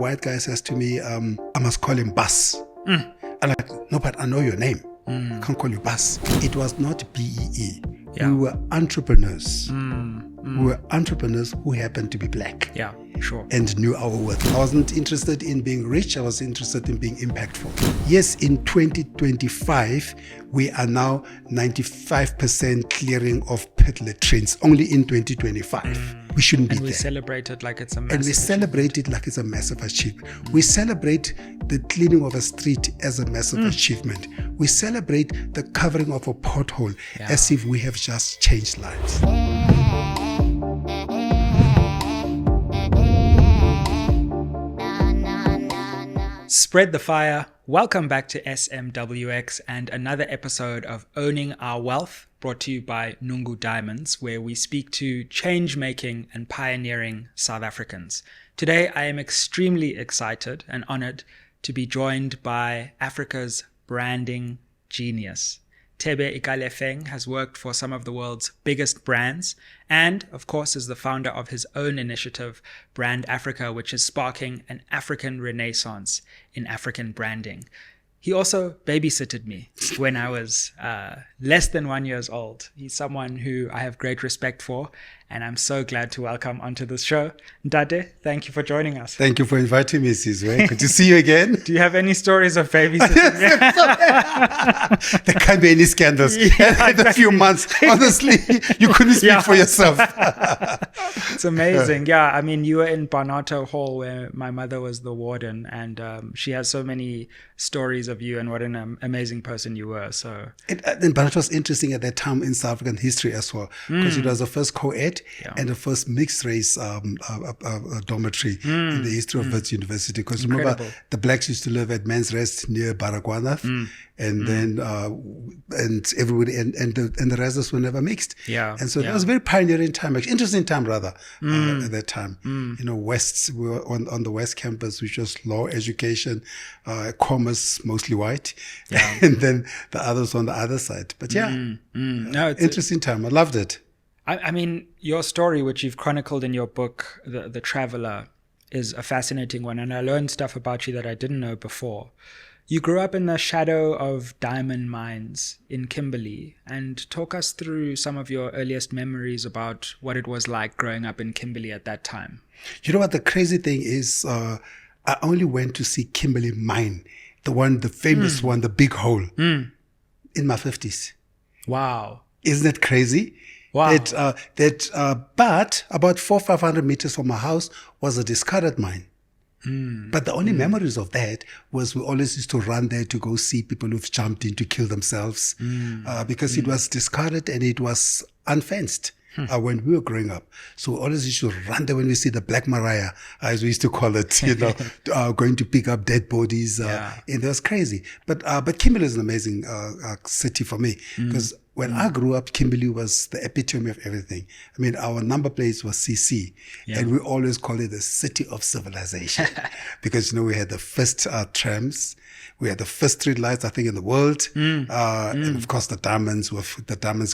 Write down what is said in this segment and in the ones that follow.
White guy says to me, I must call him Bus. I'm like, no, but I know your name. I can't call you Bus. It was not BEE. Yeah. We were entrepreneurs. We were entrepreneurs who happened to be black. Yeah, sure. And knew our worth. I wasn't interested in being rich. I was interested in being impactful. Yes, in 2025, we are now 95% clearing of pit latrines. Only in 2025. We shouldn't be there. And we celebrate it like it's a massive And we celebrate it like it's a massive achievement. We celebrate the cleaning of a street as a massive achievement. We celebrate the covering of a pothole as if we have just changed lives. Spread the fire. Welcome back to SMWX and another episode of Owning Our Wealth, brought to you by Nungu Diamonds, where we speak to change-making and pioneering South Africans. Today, I am extremely excited and honored to be joined by Africa's branding genius. Thebe Ikalafeng has worked for some of the world's biggest brands and, of course, is the founder of his own initiative, Brand Africa, which is sparking an African renaissance in African branding. He also babysitted me when I was less than 1 year old. He's someone who I have great respect for, and I'm so glad to welcome onto this show. Ndade, thank you for joining us. Thank you for inviting me, Sizwe. Good to see you again. Do you have any stories of babysitting? There can't be any scandals. In a few months, honestly, you couldn't speak for yourself. It's amazing. Yeah, I mean, you were in Barnato Hall where my mother was the warden, and she has so many stories of you and what an amazing person you were. So, and Barnato was interesting at that time in South African history as well, because it was the first co-ed and the first mixed race dormitory in the history of Wits University. Because remember, the blacks used to live at Men's Rest near Baragwanath, and then and everybody and the residents were never mixed. And so that was a very pioneering time, actually, interesting time rather at that time. You know, West, we were on the West campus, which was law, education, commerce, mostly white, and then the others on the other side. But no, it's interesting time. I loved it. I mean, your story, which you've chronicled in your book, The Traveler, is a fascinating one. And I learned stuff about you that I didn't know before. You grew up in the shadow of diamond mines in Kimberley. And talk us through some of your earliest memories about what it was like growing up in Kimberley at that time. You know what? The crazy thing is, I only went to see Kimberley mine, the famous one, the big hole, in my 50s. Wow. Isn't that crazy? Wow. But about 400-500 meters from my house was a discarded mine. But the only memories of that was we always used to run there to go see people who've jumped in to kill themselves because it was discarded and it was unfenced. When we were growing up. So we always used to run there when we see the Black Maria, as we used to call it, you know, going to pick up dead bodies. And it was crazy. But Kimberley is an amazing city for me because when I grew up, Kimberley was the epitome of everything. I mean, our number plate was CC, and we always call it the city of civilization because, you know, we had the first trams. We had the first street lights, I think, in the world. And of course, the diamonds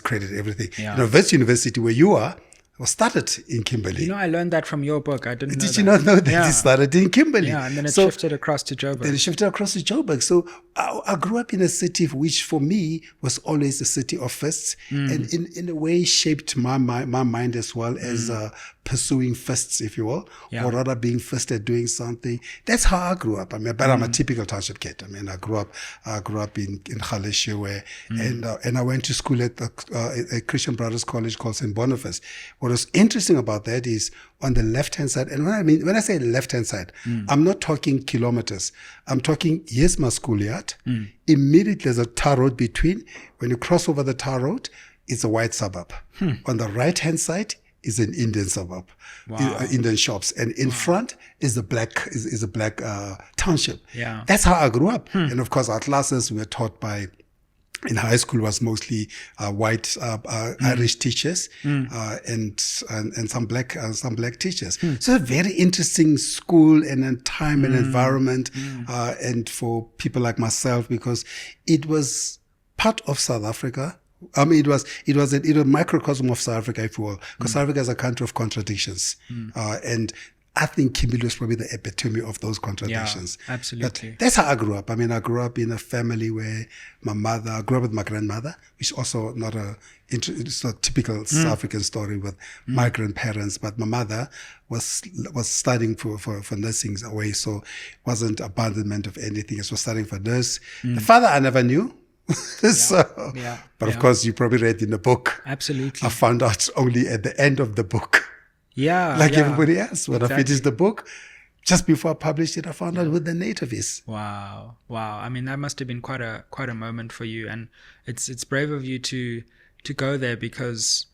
created everything. You know, Wits University, where you are, was started in Kimberley. You know, I learned that from your book. I didn't know that. Did you not know that it started in Kimberley? Yeah, and then it shifted across to Joburg. So I grew up in a city which for me was always a city of firsts and in a way shaped my mind as well as pursuing firsts, if you will, or rather being first at doing something. That's how I grew up. I mean, but I'm a typical township kid. I mean, I grew up in Khaleshi where, and I went to school at a Christian Brothers College called St. Boniface. What was interesting about that is on the left-hand side, and when I say left-hand side, I'm not talking kilometers. I'm talking, here's my schoolyard. Immediately there's a tar road between. When you cross over the tar road, it's a white suburb. On the right-hand side is an Indian suburb, Indian shops. And in front is a black township. That's how I grew up. And of course, our classes were taught by, in high school, was mostly white Irish teachers and some black teachers. So a very interesting school and a time and environment, and for people like myself, because it was part of South Africa. I mean, it was a microcosm of South Africa, if you will, because South Africa is a country of contradictions, and I think Kimberley was probably the epitome of those contradictions. Yeah, absolutely. But that's how I grew up. I mean, I grew up in a family where I grew up with my grandmother, which also it's a typical South African story with migrant parents, but my mother was studying for nursing away, so it wasn't abandonment of anything. It was studying for nurse. The father I never knew. But of course, you probably read in the book. Absolutely. I found out only at the end of the book. Yeah. Like everybody else. When I finished the book, just before I published it, I found out who the native is. Wow. I mean, that must have been quite a moment for you. And it's brave of you to go there, because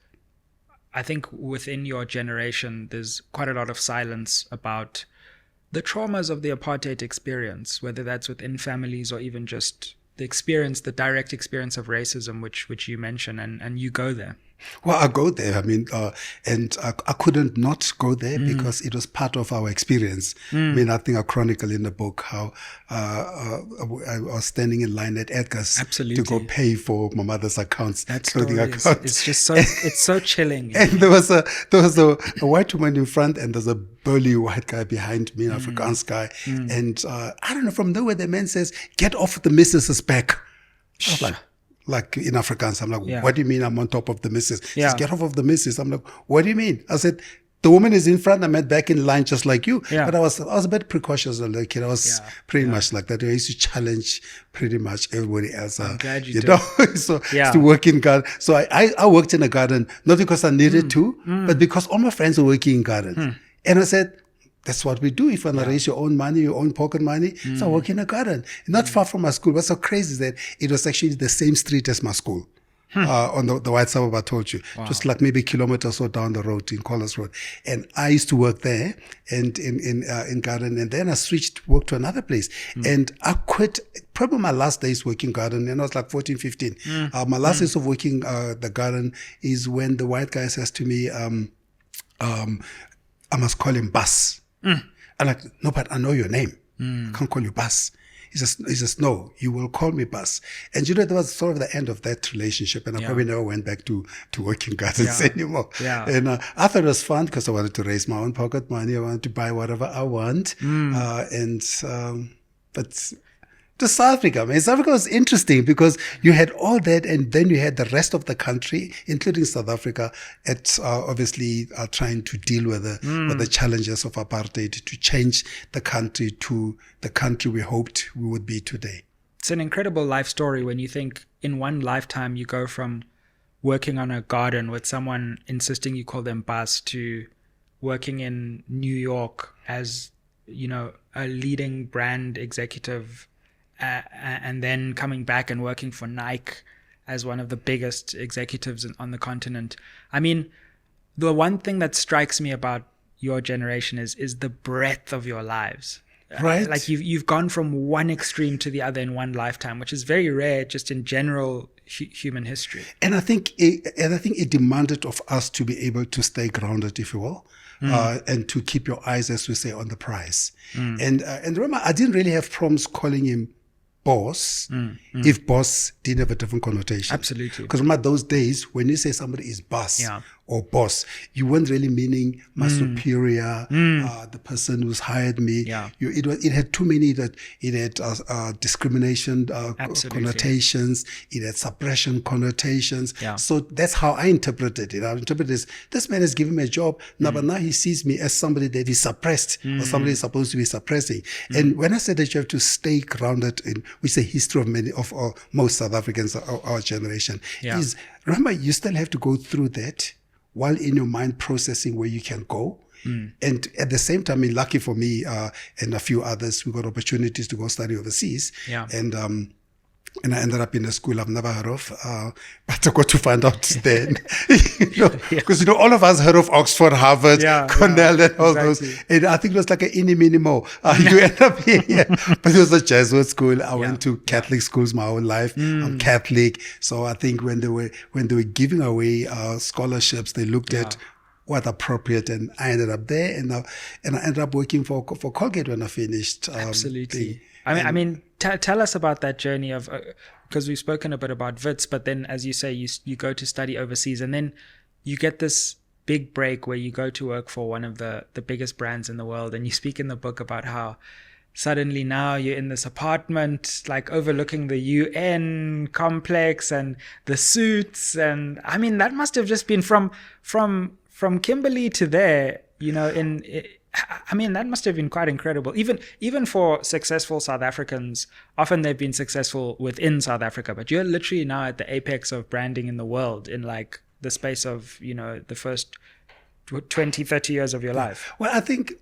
I think within your generation, there's quite a lot of silence about the traumas of the apartheid experience, whether that's within families or even just the direct experience of racism, which you mentioned, and you go there. Well, I go there. I mean, and I couldn't not go there because it was part of our experience. I mean, I think I chronicle in the book how I was standing in line at Edgar's to go pay for my mother's accounts, clothing account. It's just it's so chilling. And there was a white woman in front, and there's a burly white guy behind me, an Afrikaans guy. And I don't know, from nowhere the man says, "Get off the missus's back." I was like in Afrikaans, I'm like, what do you mean I'm on top of the missus? He says, get off of the missus. I'm like, what do you mean? I said, the woman is in front, I'm back in line just like you. Yeah. But I was a bit precautious as a kid. I was pretty much like that. I used to challenge pretty much everybody else. I'm glad you know, so to work in garden. So I worked in a garden, not because I needed to, but because all my friends were working in garden. And I said, that's what we do. If you want to raise your own money, your own pocket money, so I work in a garden. Not far from my school. What's so crazy is that it was actually the same street as my school. On the white suburb I told you. Just like maybe a kilometer or so down the road in Collins Road. And I used to work there and in garden. And then I switched work to another place. And I quit probably my last days working garden. And I was like 14, 15. My last days of working the garden is when the white guy says to me, I must call him Bus. I'm like, no, but I know your name. I can't call you Bus. He says, no, you will call me Bus. And that was sort of the end of that relationship. And I probably never went back to working gardens anymore. Yeah. And I thought it was fun because I wanted to raise my own pocket money. I wanted to buy whatever I want. But to South Africa, man. South Africa was interesting because you had all that, and then you had the rest of the country, including South Africa, at obviously trying to deal with the challenges of apartheid to change the country to the country we hoped we would be today. It's an incredible life story when you think in one lifetime you go from working on a garden with someone insisting you call them Bus to working in New York as, a leading brand executive, and then coming back and working for Nike as one of the biggest executives on the continent. I mean, the one thing that strikes me about your generation is the breadth of your lives. Right. Like you've gone from one extreme to the other in one lifetime, which is very rare just in general human history. And I think it demanded of us to be able to stay grounded, if you will. And to keep your eyes, as we say, on the prize. And remember, I didn't really have problems calling him boss if boss didn't have a different connotation. Absolutely. Because remember those days when you say somebody is boss or boss, you weren't really meaning my superior, the person who's hired me. It had too many that it had discrimination connotations, it had suppression connotations. So that's how I interpreted it. I interpreted this man has given me a job now, but now he sees me as somebody that is suppressed or somebody is supposed to be suppressing. And when I said that you have to stay grounded in which the history of many of most South Africans of our generation is, remember, you still have to go through that while in your mind processing where you can go. And at the same time, lucky for me and a few others, we got opportunities to go study overseas. And I ended up in a school I've never heard of, but I got to find out then, because all of us heard of Oxford, Harvard, Cornell, and all those. And I think it was like an inni mini mo. You end up here, but it was a Jesuit school. I went to Catholic schools my whole life. I'm Catholic, so I think when they were giving away scholarships, they looked at what appropriate, and I ended up there, and I ended up working for Colgate when I finished. Absolutely. I mean, tell us about that journey of, because we've spoken a bit about Wits, but then as you say, you go to study overseas, and then you get this big break where you go to work for one of the biggest brands in the world, and you speak in the book about how suddenly now you're in this apartment like overlooking the UN complex and the suits, and I mean that must have just been from Kimberley to there, I mean that must have been quite incredible. Even for successful South Africans, often they've been successful within South Africa, but you're literally now at the apex of branding in the world in like the space of the first 20, 30 years of your life. Well, I think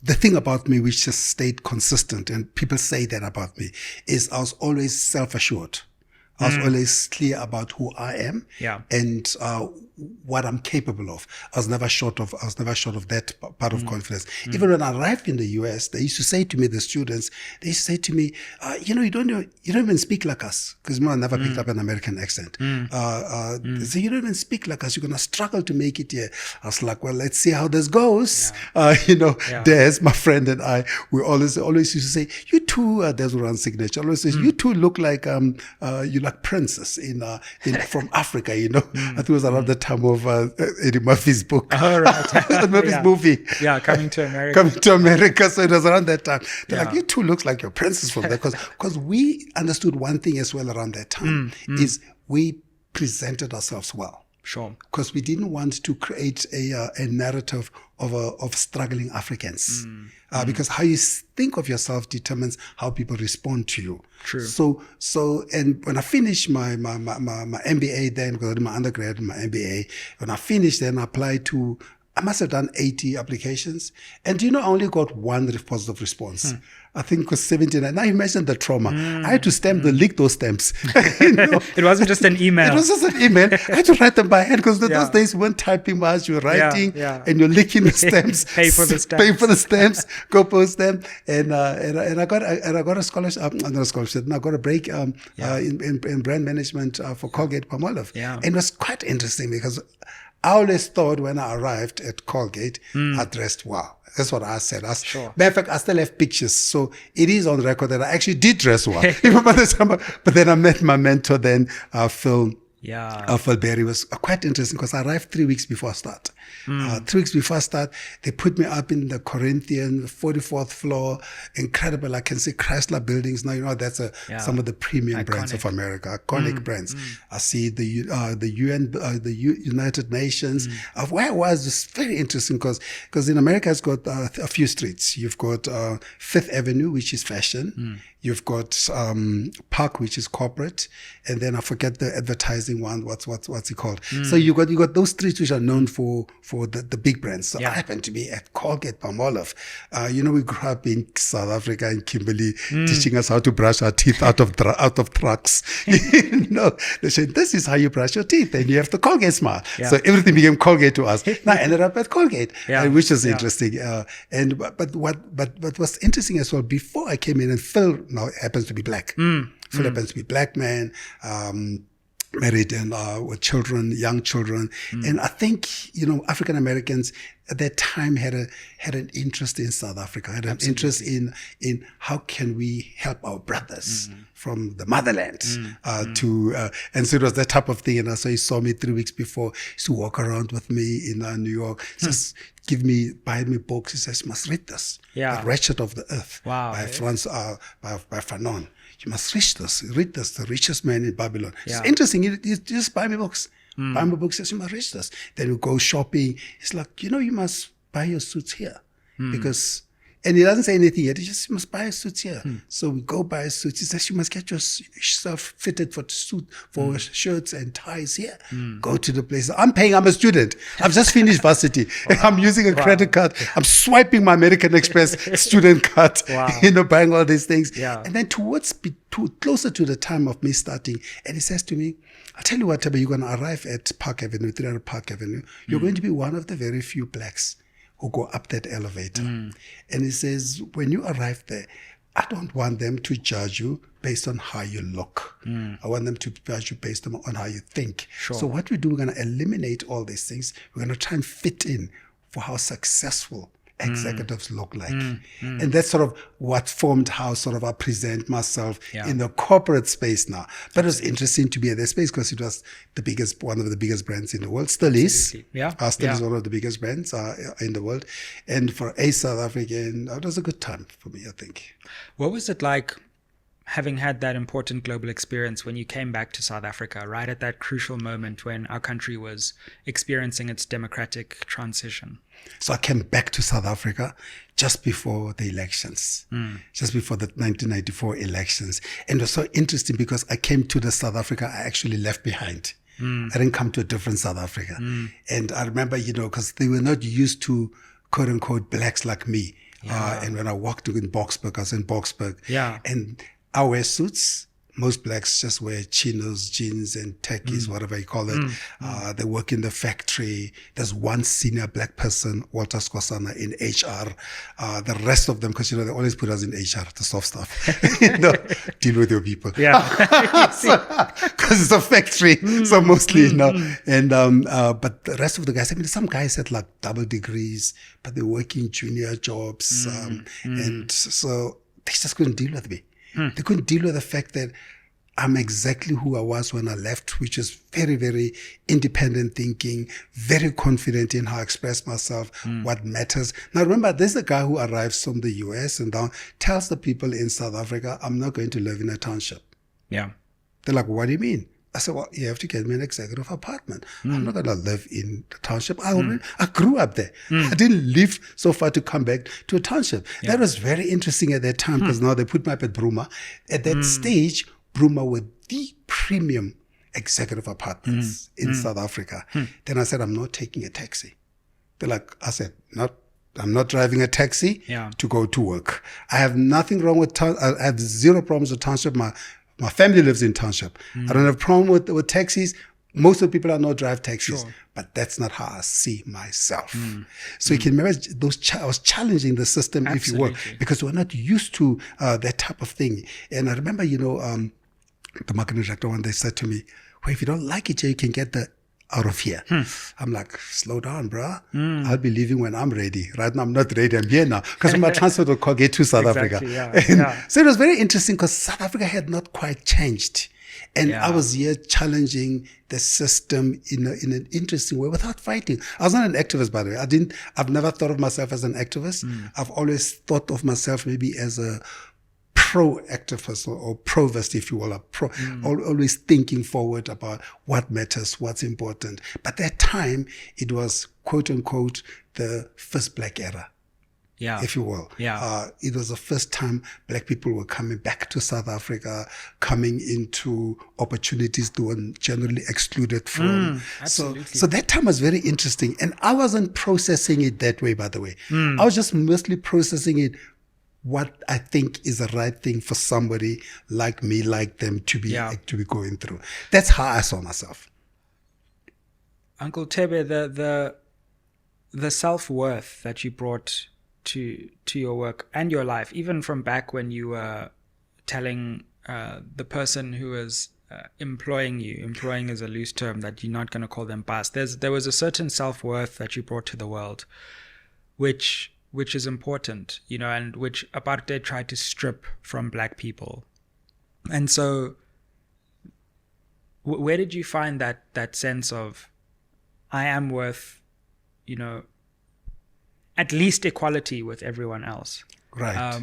the thing about me which just stayed consistent, and people say that about me, is I was always self-assured. I was always clear about who I am and what I'm capable of. I was never short of that part of confidence. Even when I arrived in the US, they used to say to me, the students, they used to say to me, you don't even speak like us, because I never picked up an American accent. They say, you don't even speak like us. You're going to struggle to make it here. I was like, well, let's see how this goes. Des, my friend, and I, we always used to say, you two, Des will run signature. Always says, you two look like Princess from Africa, I think it was around the time of Eddie Murphy's book. Oh, right. Murphy's movie. Yeah, Coming to America. Coming to America. So it was around that time. They're like, you two look like your princess from there. Because we understood one thing as well around that time is we presented ourselves well. Sure. Because we didn't want to create a narrative of struggling Africans. Because how you think of yourself determines how people respond to you. True. So, and when I finished my MBA then, because I did my undergrad and my MBA, when I finished then I applied to, I must have done 80 applications. And I only got one positive response. I think it was 79. Now you mentioned the trauma. I had to lick those stamps. It wasn't just an email. It was just an email. I had to write them by hand because those days you weren't typing much. You were writing and you're licking the stamps. Pay for the stamps. Go post them. And I got a scholarship. Not a scholarship. I got a break in brand management for Colgate Palmolive. Yeah. And it was quite interesting because I always thought when I arrived at Colgate, I dressed well. That's what I said. Sure. Matter of fact, I still have pictures. So it is on record that I actually did dress well. Even by the time, but then I met my mentor then, Phil. Phil Berry. Was quite interesting because I arrived 3 weeks before I start. 3 weeks before I start, they put me up in the Corinthian 44th floor. Incredible. I can see Chrysler buildings. Now, that's some of the premium brands of America, iconic brands. I see the UN, the United Nations. Where I was just very interesting because in America it's got a few streets. You've got Fifth Avenue, which is fashion. You've got Park, which is corporate, and then I forget the advertising one. What's it called? So you got those streets which are known for the big brands. So I happen to be at Colgate Palmolive. We grew up in South Africa in Kimberley, teaching us how to brush our teeth out of trucks. They said this is how you brush your teeth, and you have the Colgate smile. So everything became Colgate to us. Now I ended up at Colgate, which is interesting. But what's interesting as well, before I came in, and Phil now happens to be black. Phil happens to be black man, married and with children, young children. And I think, African Americans at that time had an interest in South Africa, had an interest in how can we help our brothers from the motherland and so it was that type of thing. And so he saw me 3 weeks before. He used to walk around with me in New York, just buy me books. He says, you must read this. The Wretched of the Earth by by Fanon. You must read this, The Richest Man in Babylon. It's interesting. You just buy me books. Buy me books, says, you must read this. Then we go shopping. It's like, you must buy your suits here. And he doesn't say anything yet. He just, you must buy a suit here. So we go buy a suit. He says, you must get yourself fitted for shirts and ties here. Go to the place. I'm a student. I've just finished varsity. I'm using a credit card. I'm swiping my American Express student card, buying all these things. And then closer to the time of me starting, and he says to me, I'll tell you what, Thebe, you're going to arrive at Park Avenue, 300 Park Avenue. You're going to be one of the very few blacks who go up that elevator. And he says, when you arrive there, I don't want them to judge you based on how you look. I want them to judge you based on how you think. So what we do, we're going to eliminate all these things. We're going to try and fit in for how successful executives look like. And that's sort of what formed how sort of I present myself in the corporate space now. But it was interesting to be in that space because it was one of the biggest brands in the world. Still is. Still is one of the biggest brands in the world. And for a South African, it was a good time for me, I think. What was it like having had that important global experience when you came back to South Africa, right at that crucial moment when our country was experiencing its democratic transition? So I came back to South Africa just before the elections, just before the 1994 elections. And it was so interesting because I came to the South Africa I actually left behind. I didn't come to a different South Africa. And I remember, because they were not used to, quote unquote, blacks like me. And when I walked in Boksburg, I was in Boksburg. And I wear suits. Most blacks just wear chinos, jeans, and techies, whatever you call it. They work in the factory. There's one senior black person, Walter Skosana, in HR. The rest of them, because they always put us in HR, the soft stuff. Deal with your people. Because it's a factory, so mostly, And but the rest of the guys, some guys had like double degrees, but they're working junior jobs, and so they just couldn't deal with me. They couldn't deal with the fact that I'm exactly who I was when I left, which is very, very independent thinking, very confident in how I express myself, what matters. Now, remember, there's a guy who arrives from the US and tells the people in South Africa, I'm not going to live in a township. They're like, what do you mean? I said, well, you have to get me an executive apartment. I'm not going to live in the township. I grew up there. I didn't live so far to come back to a township. That was very interesting at that time because now they put me up at Bruma. At that stage, Bruma were the premium executive apartments in South Africa. Then I said, I'm not taking a taxi. I said, I'm not driving a taxi to go to work. I have nothing wrong with I have zero problems with township. My family lives in township. I don't have a problem with taxis. Most of the people I know drive taxis, but that's not how I see myself. So you can remember I was challenging the system, if you will, because we're not used to that type of thing. And I remember, the marketing director one day said to me, well, if you don't like it, you can get out of here. I'm like, slow down, bro. I'll be leaving when I'm ready. Right now, I'm not ready. I'm here now because I'm transferred to Colgate to South Africa. So it was very interesting because South Africa had not quite changed. And I was here challenging the system in an interesting way without fighting. I was not an activist, by the way. I've never thought of myself as an activist. I've always thought of myself maybe as a pro-activist or provist, if you will, always thinking forward about what matters, what's important. But that time, it was, quote unquote, the first black era. If you will. It was the first time black people were coming back to South Africa, coming into opportunities they were generally excluded from. So that time was very interesting. And I wasn't processing it that way, by the way. I was just mostly processing it what I think is the right thing for somebody like me, like them to be going through. That's how I saw myself. Uncle Thebe, the self-worth that you brought to your work and your life, even from back when you were telling the person who was employing is a loose term that you're not going to call them boss. There was a certain self-worth that you brought to the world, which is important, and which Apartheid tried to strip from black people. And so where did you find that sense of, I am worth, at least equality with everyone else? Right.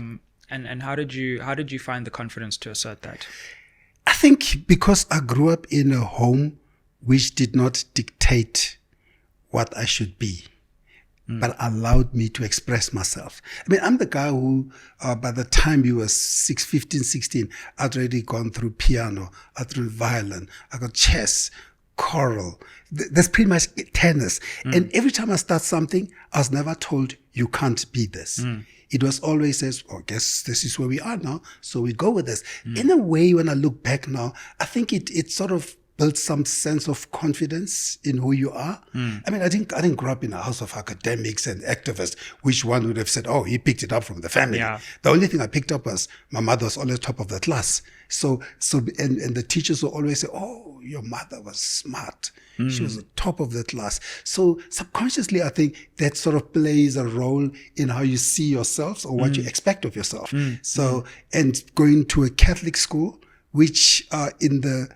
And how did you find the confidence to assert that? I think because I grew up in a home which did not dictate what I should be, but allowed me to express myself. I mean, I'm the guy who, by the time you were 15, 16, I'd already gone through piano, I'd through violin, I got chess, choral. That's pretty much tennis. And every time I start something, I was never told, you can't be this. It was always says, I guess this is where we are now, so we go with this. In a way, when I look back now, I think it sort of built some sense of confidence in who you are. I mean, I didn't grow up in a house of academics and activists, which one would have said, oh, he picked it up from the family. The only thing I picked up was my mother was always top of the class. So and the teachers will always say, oh, your mother was smart. She was the top of the class. So subconsciously, I think that sort of plays a role in how you see yourself or what you expect of yourself. And going to a Catholic school, which in the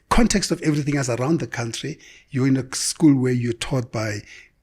context of everything else around the country, you're in a school where you're taught by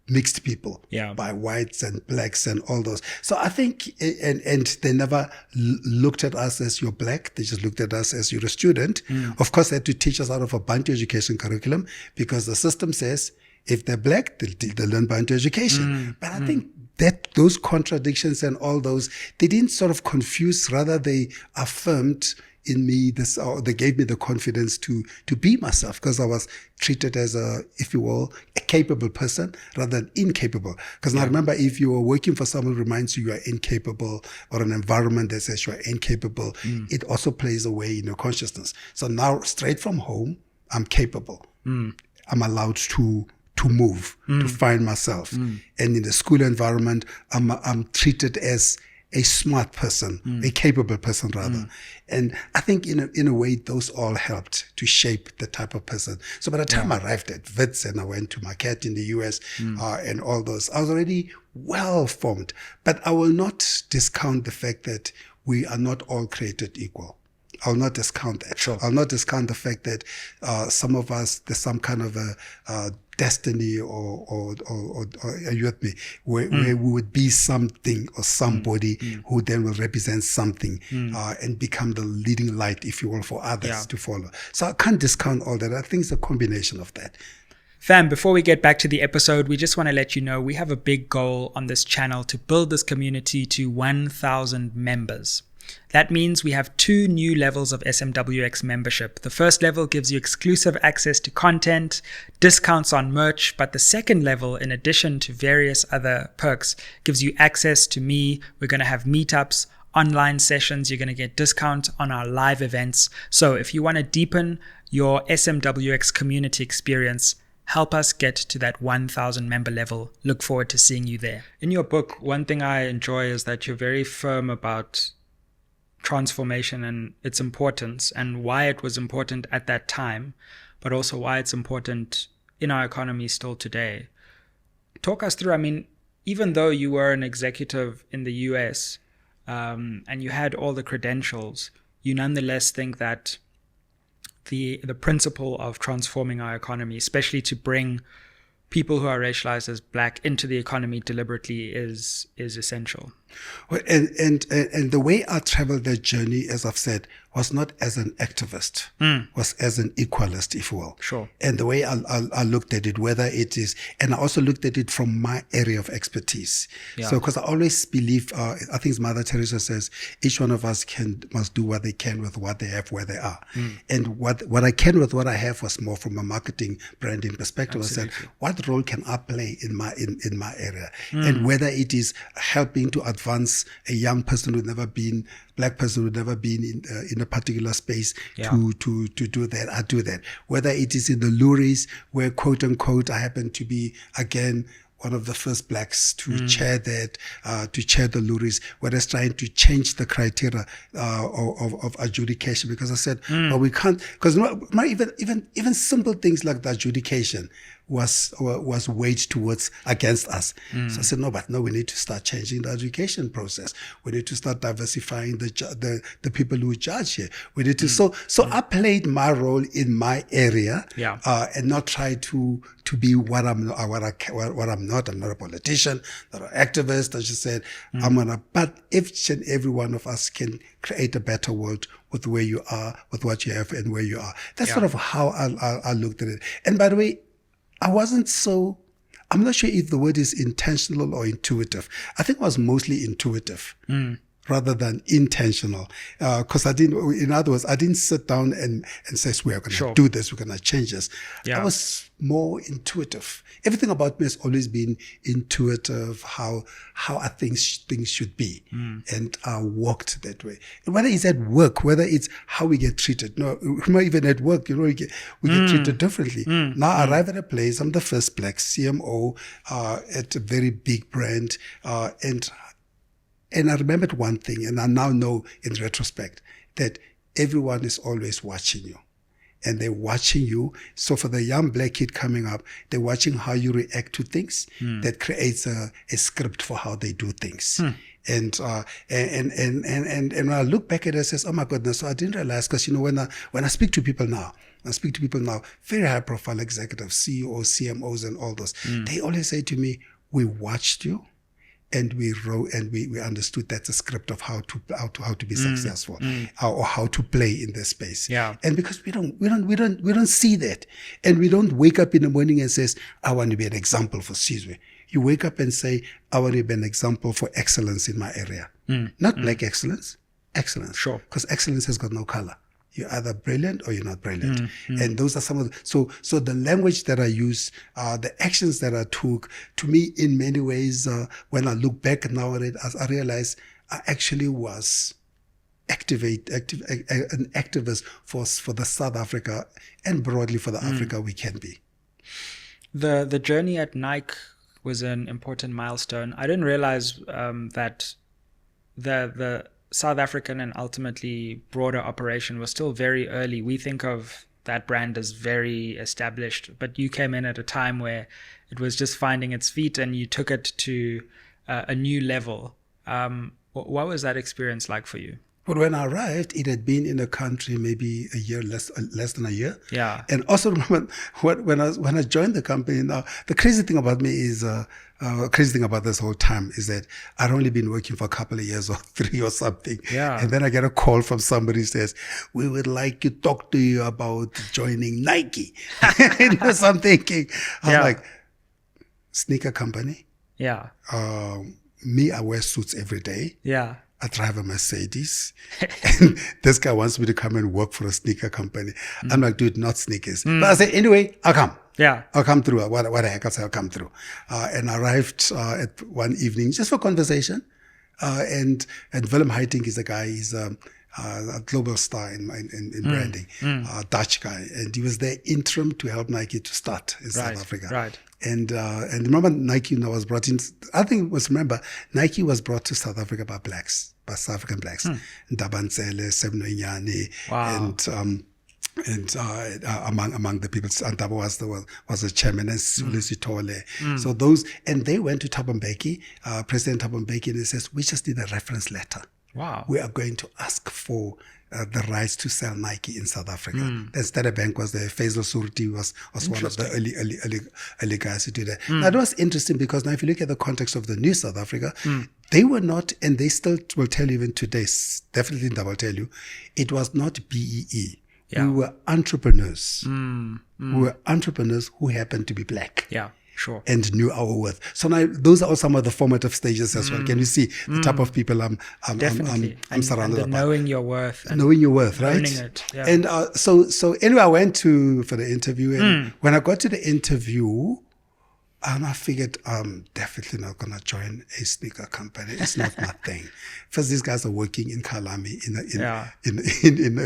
mixed people, by whites and blacks and all those. So I think, and they never looked at us as you're black. They just looked at us as you're a student. Of course, they had to teach us out of a Bantu education curriculum because the system says if they're black, they'll learn Bantu education. But I think that those contradictions and all those, they didn't sort of confuse, rather they affirmed in me this, or they gave me the confidence to be myself, because I was treated as a, if you will, a capable person rather than incapable. Because now remember, if you are working for someone who reminds you are incapable, or an environment that says you are incapable, it also plays away in your consciousness. So now straight from home, I'm capable. I'm allowed to move, to find myself. And in the school environment, I'm treated as a smart person, a capable person rather. And I think in a way, those all helped to shape the type of person. So by the time I arrived at WITS and I went to Marquette in the US and all those, I was already well formed. But I will not discount the fact that we are not all created equal. I'll not discount that. Sure. I'll not discount the fact that some of us, there's some kind of a destiny or are you with me? Where we would be something or somebody who then will represent something and become the leading light, if you will, for others to follow. So I can't discount all that. I think it's a combination of that. Fam, before we get back to the episode, we just want to let you know we have a big goal on this channel to build this community to 1,000 members. That means we have 2 new levels of SMWX membership. The first level gives you exclusive access to content, discounts on merch, but the second level, in addition to various other perks, gives you access to me. We're going to have meetups, online sessions. You're going to get discount on our live events. So if you want to deepen your SMWX community experience, help us get to that 1,000 member level. Look forward to seeing you there. In your book, one thing I enjoy is that you're very firm about transformation and its importance, and why it was important at that time, but also why it's important in our economy still today. Talk us through, I mean, even though you were an executive in the US and you had all the credentials, you nonetheless think that the principle of transforming our economy, especially to bring people who are racialized as black into the economy deliberately, is essential. Well, and the way I traveled that journey, as I've said, was not as an activist, was as an equalist, if you will. Sure. And the way I looked at it, whether it is, and I also looked at it from my area of expertise. Yeah. So, because I always believe, I think Mother Teresa says, each one of us must do what they can with what they have where they are. And what I can with what I have was more from a marketing branding perspective. Absolutely. I said, what role can I play in my area? And whether it is helping to advance a young person who's never been, black person who's never been in a particular space to do that, I do that. Whether it is in the Luries, where quote unquote I happen to be again one of the first blacks to chair that, to chair the Luries, whether it's trying to change the criteria of adjudication, because I said, well, we can't, because not even simple things like the adjudication was weighed towards against us. So I said, no, we need to start changing the education process. We need to start diversifying the people who judge here. We need to, so I played my role in my area, and not try to be what I'm not. I'm not a politician, not an activist. I just said, but each and every one of us can create a better world with where you are, with what you have and where you are. That's sort of how I looked at it. And by the way, I'm not sure if the word is intentional or intuitive. I think it was mostly intuitive rather than intentional. Because in other words, I didn't sit down and say, we're going to do this, we're going to change this. I was more intuitive. Everything about me has always been intuitive, how I think things should be. And I walked that way. And whether it's at work, whether it's how we get treated. No, even at work, we get treated differently. Now I arrive at a place, I'm the first black CMO at a very big brand. And I remembered one thing, and I now know in retrospect that everyone is always watching you. and they're watching you. So for the young black kid coming up, they're watching how you react to things. That creates a script for how they do things. And when I look back at it, I says, oh my goodness, so I didn't realize, because when I speak to people now, very high profile executives, CEOs, CMOs, and all those, they always say to me, we watched you, and we wrote, and we understood that's a script of how to be successful, or how to play in this space. Yeah. And because we don't see that, and we don't wake up in the morning and says, I want to be an example for Sizwe. You wake up and say, I want to be an example for excellence in my area. Not black excellence, excellence. Sure. Because excellence has got no color. You're either brilliant or you're not brilliant. And those are some of the, so the language that I use, the actions that I took, to me, in many ways, when I look back now at it, I realize I actually was an activist for the South Africa, and broadly for the Africa we can be. The journey at Nike was an important milestone. I didn't realize that the South African and ultimately broader operation was still very early. We think of that brand as very established, but you came in at a time where it was just finding its feet, and you took it to a new level. What was that experience like for you? But when I arrived, it had been in the country maybe a year, less than a year. Yeah. And also remember when I joined the company. Now the crazy thing about me is, crazy thing about this whole time is that I'd only been working for a couple of years or 3 or something. Yeah. And then I get a call from somebody who says, we would like to talk to you about joining Nike. And so I'm thinking, I'm like, sneaker company. Yeah. Me, I wear suits every day. Yeah. I drive a Mercedes, and this guy wants me to come and work for a sneaker company. I'm like, dude, not sneakers. But I said, anyway, I'll come. Yeah. I'll come through. What the heck? I'll come through. And I arrived at one evening just for conversation. And Willem Heiting is a guy. He's a global star in branding, Dutch guy, and he was there interim to help Nike to start in South Africa. Right. And remember, Nike was brought in. I think Nike was brought to South Africa by blacks, by South African blacks, Ndabanzele, Sebnoinyane, and among the people, Antabo was the chairman, and Sule Sithole. So those, and they went to Thabo Mbeki, President Thabo Mbeki, and he says, we just need a reference letter. Wow. We are going to ask for the rights to sell Nike in South Africa. Then Standard Bank was there. Faisal Surti was one of the early guys to do that. Now, that was interesting because now if you look at the context of the new South Africa, they were not, and they still will tell you even today, definitely I will tell you, it was not BEE. Yeah. We were entrepreneurs. We were entrepreneurs who happened to be black. Yeah. Sure. And knew our worth. So now those are some of the formative stages as well. Can you see the type of people I'm surrounded by? Knowing your worth. Knowing your worth, right? Owning it. Yeah. And so anyway, I went for the interview, and when I got to the interview, I figured I'm definitely not gonna join a sneaker company. It's not my thing. First, these guys are working in Kagame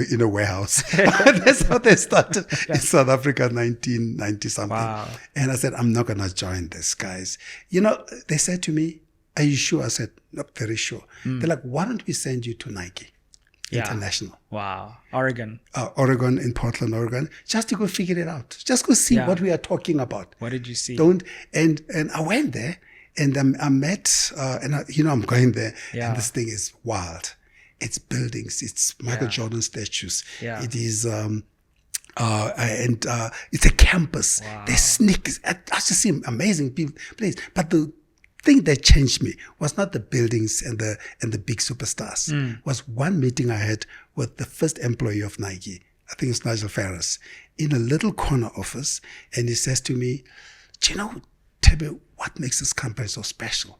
in a warehouse. That's how they started in South Africa, 1990 something. Wow. And I said, I'm not gonna join these guys. They said to me, "Are you sure?" I said, "Not very sure." They're like, "Why don't we send you to Nike International?" Wow. Oregon. Oregon, in Portland, Oregon, just to go figure it out. Just go see what we are talking about. What did you see? And I went there, and I met, I'm going there, and this thing is wild. It's buildings, it's Michael Jordan statues. Yeah. It is, it's a campus. Wow. There's sneakers. I just see amazing place. But the thing that changed me was not the buildings and the big superstars. Was one meeting I had with the first employee of Nike. I think it's Nigel Farris, in a little corner office, and he says to me, "Do you know, Thebe, what makes this company so special?"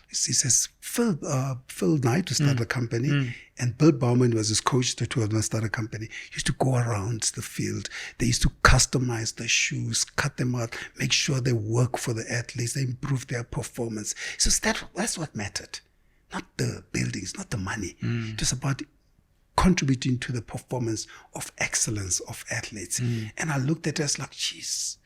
He says, Phil Knight to start a company, and Bill Bauman was his coach to two of them start a company. He used to go around the field. They used to customize the shoes, cut them out, make sure they work for the athletes, they improve their performance. So that's what mattered. Not the buildings, not the money. It was about contributing to the performance of excellence of athletes. And I looked at it as like, geez,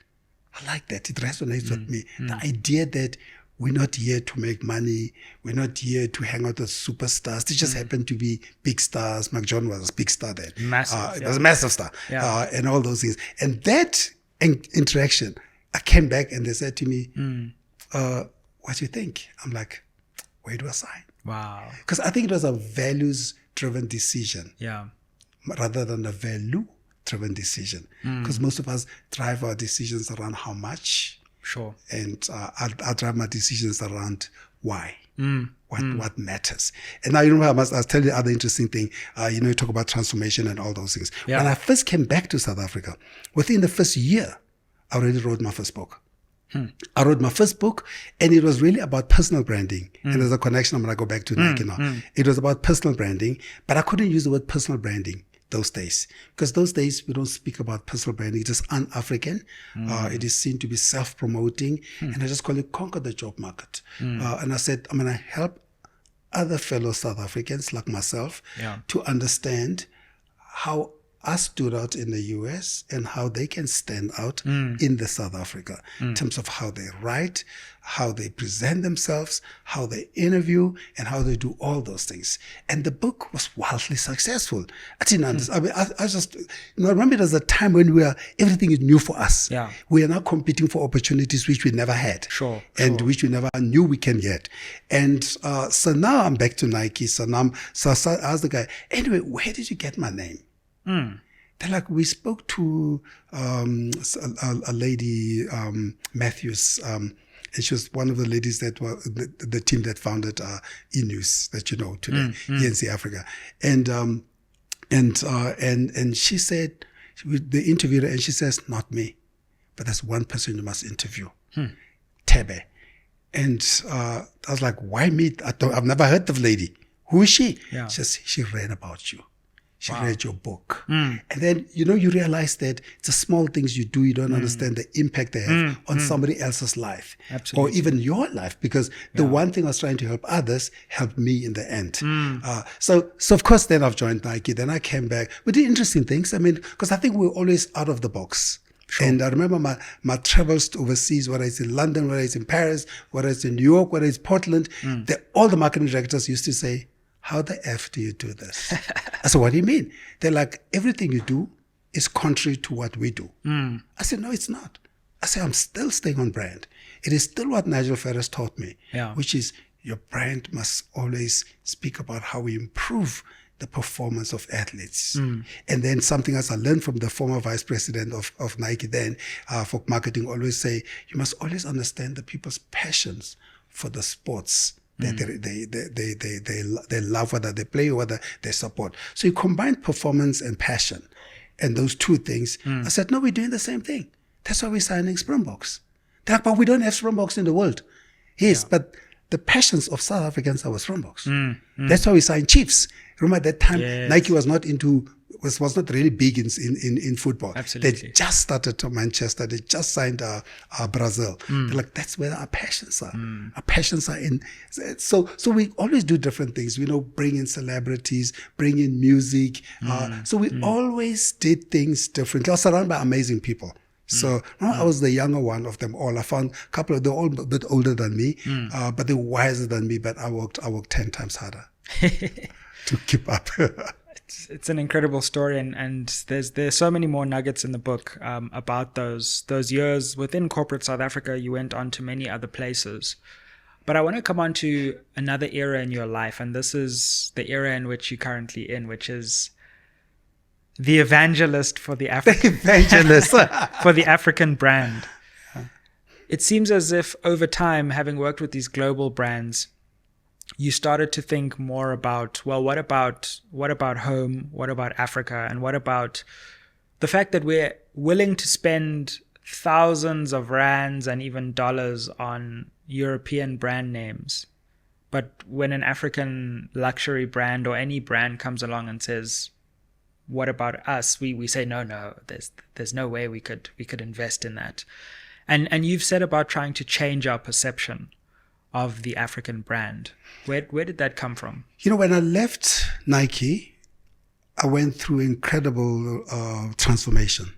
I like that. It resonates with me. The idea that we're not here to make money. We're not here to hang out with superstars. They just happen to be big stars. Mark John was a big star then. Massive. It was a massive star. And all those things. And that interaction, I came back and they said to me, what do you think? I'm like, where do I sign? Wow. Because I think it was a values-driven decision. Yeah. Rather than a value-driven decision. Because most of us drive our decisions around how much. Sure. And I drive my decisions around why. What matters. And now, I'll tell you the other interesting thing. You talk about transformation and all those things. Yeah. When I first came back to South Africa, within the first year, I already wrote my first book. I wrote my first book, and it was really about personal branding. And there's a connection. I'm going to go back to Nike now. It was about personal branding, but I couldn't use the word personal branding those days, because those days we don't speak about personal branding. It is un-African. It is seen to be self-promoting, and I just call it conquer the job market. And I said, I'm going to help other fellow South Africans like myself to understand how I stood out in the US and how they can stand out in the South Africa in terms of how they write, how they present themselves, how they interview, and how they do all those things. And the book was wildly successful. I didn't understand. I mean, I just, remember there's a time when everything is new for us. Yeah. We are now competing for opportunities which we never had. And which we never knew we can get. And so now I'm back to Nike. So I asked the guy, anyway, where did you get my name? They're like, we spoke to a lady, Matthews, and she was one of the ladies that were the team that founded E-News that you know today, ENC Africa, and she said, they interviewed her, and she says, not me, but there's one person you must interview, Thebe. And I was like, why me? I've never heard of the lady. Who is she? Yeah. She says, she read about you. She read your book. And then, you realize that it's the small things you do. You don't understand the impact they have on somebody else's life. Absolutely. Or even your life, because the one thing I was trying to help others helped me in the end. So of course, then I've joined Nike. Then I came back. We did interesting things. I mean, because I think we're always out of the box. And I remember my travels overseas, whether it's in London, whether it's in Paris, whether it's in New York, whether it's Portland, all the marketing directors used to say, how the F do you do this? I said, what do you mean? They're like, everything you do is contrary to what we do. I said, no, it's not. I said, I'm still staying on brand. It is still what Nigel Ferris taught me, which is your brand must always speak about how we improve the performance of athletes. And then something else I learned from the former vice president of Nike then for marketing, always say, you must always understand the people's passions for the sports that they love, whether they play or whether they support. So you combine performance and passion, and those two things. I said, no, we're doing the same thing. That's why we're signing Springboks. They're like, but we don't have Springboks in the world. Yes, but the passions of South Africans are with Springboks. That's why we signed Chiefs. Remember at that time, Nike was not really big in football. Absolutely. They just started to Manchester. They just signed Brazil. They're like, that's where our passions are. Our passions are in. So we always do different things. Bring in celebrities, bring in music. So we always did things differently. I was surrounded by amazing people. So I was the younger one of them all. I found a couple of, they're all a bit older than me, but they were wiser than me, but I worked 10 times harder to keep up. It's an incredible story, and there's so many more nuggets in the book about those years within corporate South Africa. You went on to many other places, but I want to come on to another era in your life, and this is the era in which you're currently in, which is the evangelist for the African for the African brand. It seems as if over time, having worked with these global brands, you started to think more about, well, what about home? What about Africa? And what about the fact that we're willing to spend thousands of rands and even dollars on European brand names? But when an African luxury brand or any brand comes along and says, what about us? We say, no, there's no way we could invest in that. And you've said about trying to change our perception of the African brand. Where did that come from? When I left Nike, I went through incredible transformation,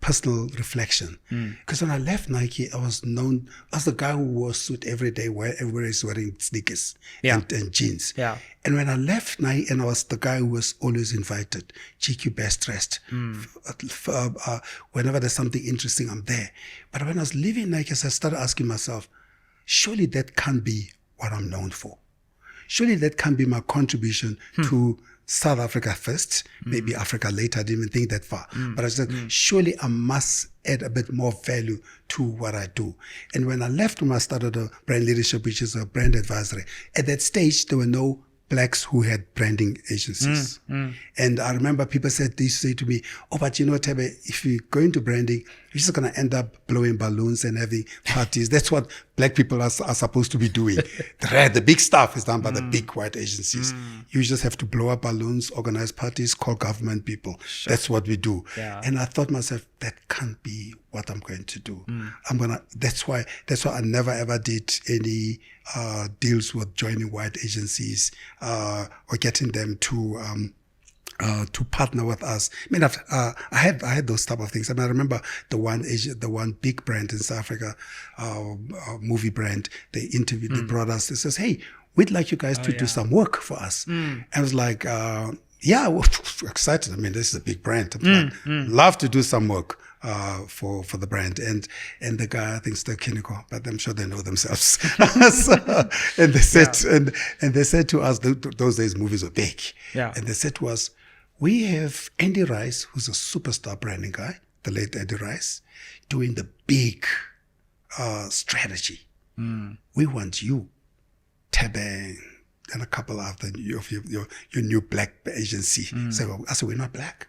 personal reflection. Because when I left Nike, I was known as the guy who wore a suit every day where everybody is wearing sneakers and jeans. Yeah. And when I left Nike, and I was the guy who was always invited, GQ Best Dressed. Whenever there's something interesting, I'm there. But when I was leaving Nike, I started asking myself, surely that can't be what I'm known for. Surely that can be my contribution to South Africa first, maybe Africa later. I didn't even think that far. But I said, surely I must add a bit more value to what I do. And when I left, when I started a brand leadership, which is a brand advisory, at that stage, there were no blacks who had branding agencies. And I remember people they used to say to me, oh, but you know, Thebe, if you go into branding, you're just going to end up blowing balloons and having parties. That's what black people are supposed to be doing. The big stuff is done by the big white agencies. You just have to blow up balloons, organize parties, call government people. That's what we do. And I thought myself, that can't be what I'm going to do. That's why I never ever did any deals with joining white agencies or getting them to partner with us. I mean, I had those type of things. I mean, I remember the one big brand in South Africa, movie brand. They interviewed, they brought us. They says, "Hey, we'd like you guys to do some work for us." I was like, "Yeah, we're excited. I mean, this is a big brand. Love to do some work." For the brand and the guy, I think it's the clinical, but I'm sure they know themselves. And they said and they said to us, those days movies were big. And they said to us, we have Andy Rice, who's a superstar branding guy, the late Andy Rice, doing the big strategy. We want you, Thebe, and a couple of your new black agency. So I said, we're not black.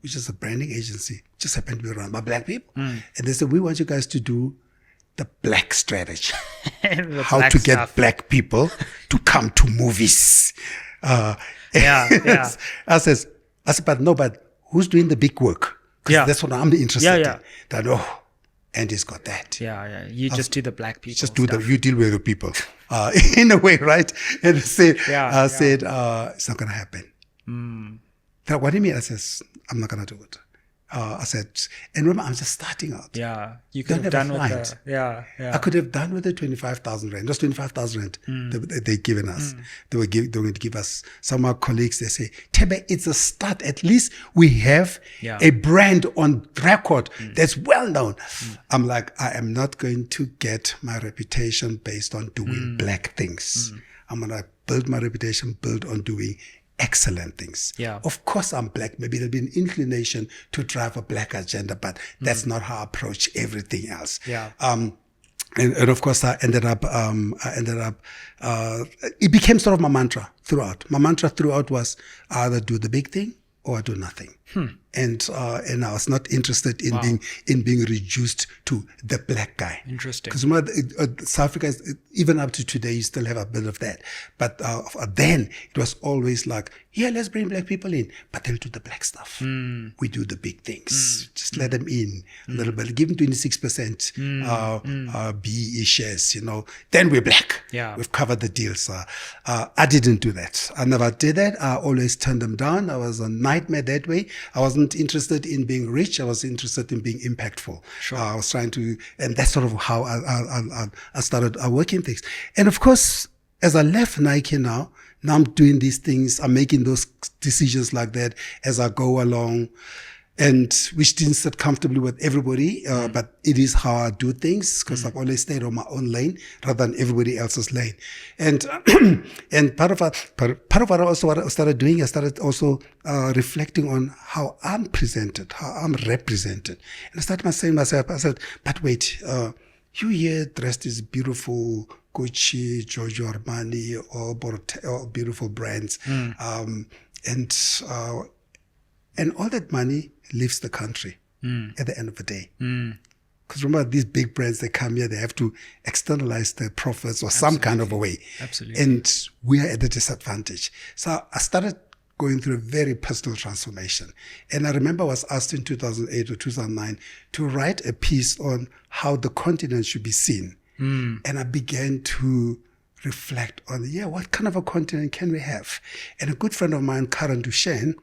Which is a branding agency, just happened to be run by black people. And they said, we want you guys to do the black strategy. How black to get stuff. Black people to come to movies. I said, but who's doing the big work? Because that's what I'm interested in. That, Andy's got that. You just do the black people. Just do you deal with the people. In a way, right? And I said, it's not going to happen. What do you mean? I says, I'm not going to do it. I said, and remember, I'm just starting out. You could have done with I could have done with the 25,000 rand. Just 25,000 rand they given us. They were going to give us. Some of our colleagues, they say, Thebe, it's a start. At least we have a brand on record that's well known. I'm like, I am not going to get my reputation based on doing black things. I'm going to build my reputation, build on doing excellent things. Of course I'm black. Maybe there'll be an inclination to drive a black agenda, but that's not how I approach everything else. And of course I ended up, it became sort of my mantra throughout. My mantra throughout was either do the big thing or I do nothing. And I was not interested in being reduced to the black guy. Interesting. Because South Africa is, even up to today, you still have a bit of that. But then it was always like, let's bring black people in, but they'll do the black stuff. We do the big things. Just let them in a little bit. Give them 26% BEE shares, then we're black. We've covered the deals. I didn't do that. I never did that. I always turned them down. I was a nightmare that way. I wasn't interested in being rich. I was interested in being impactful. I was trying to, and that's sort of how I started working things. And of course, as I left Nike now I'm doing these things. I'm making those decisions like that as I go along, and which didn't sit comfortably with everybody, but it is how I do things, because I've always stayed on my own lane rather than everybody else's lane. And and part of what I started doing, I started also reflecting on how I'm presented, how I'm represented. And I started saying to myself, I said, but wait, you here dressed as beautiful Gucci, Giorgio Armani, or beautiful brands, and all that money leaves the country at the end of the day. Because remember, these big brands, they come here, they have to externalize their profits or some kind of a way. And we are at a disadvantage. So I started going through a very personal transformation. And I remember I was asked in 2008 or 2009 to write a piece on how the continent should be seen. And I began to reflect on, what kind of a continent can we have? And a good friend of mine, Karen Duchesne,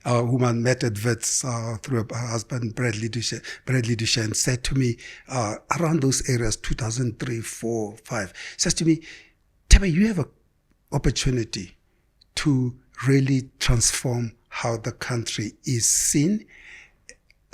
whom I met at Wits through her husband, Bradley Duchenne, said to me around those areas, 2003, 4, 5, says to me, Thebe, you have an opportunity to really transform how the country is seen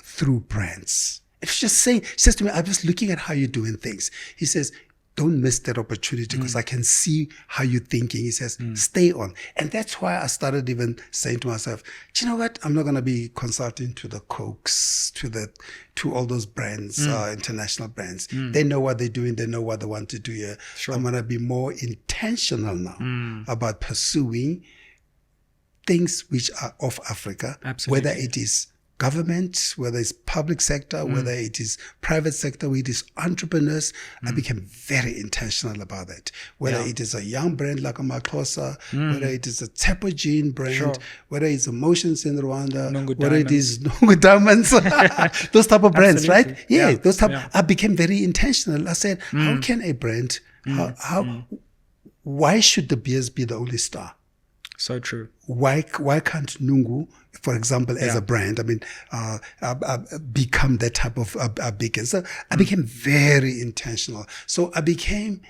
through brands. It's just saying, he says to me, I'm just looking at how you're doing things. He says, don't miss that opportunity because I can see how you're thinking. He says, stay on. And that's why I started even saying to myself, do you know what? I'm not going to be consulting to the Cokes, to all those brands, international brands. They know what they're doing. They know what they want to do here. Sure. I'm going to be more intentional now about pursuing things which are of Africa, whether it is government, whether it's public sector, whether it is private sector, whether it is entrepreneurs. I became very intentional about that. Whether it is a young brand like a Maklosa, whether it is a Tepo Jean brand, whether it's Emotions in Rwanda, whether it is Nungu Diamonds, those type of brands, right? Yeah, those type. I became very intentional. I said, how can a brand, why should the beers be the only star? So true. Why can't Nungu, for example, as a brand, become that type of beacon? So I became very intentional. So I became,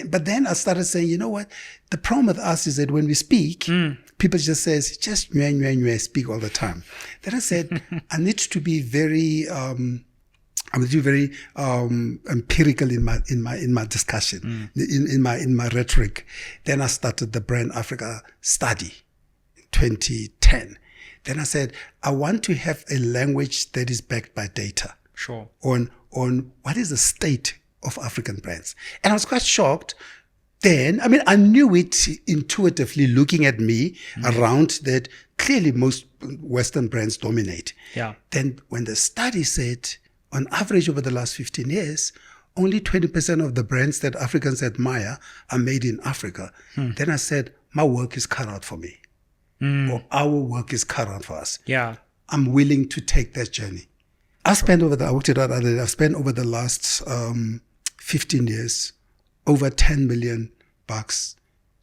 but then I started saying, you know what? The problem with us is that when we speak, people just says, just speak all the time. Then I said, I need to be very, I'm very empirical in my discussion, in my rhetoric. Then I started the Brand Africa study, 2010. Then I said I want to have a language that is backed by data. Sure. On what is the state of African brands, and I was quite shocked. Then, I mean, I knew it intuitively looking at me around that clearly most Western brands dominate. Yeah. Then when the study said, on average over the last 15 years, only 20% of the brands that Africans admire are made in Africa. Then I said, my work is cut out for me. Or our work is cut out for us. Yeah. I'm willing to take that journey. I spent over I've spent over the last 15 years over $10 million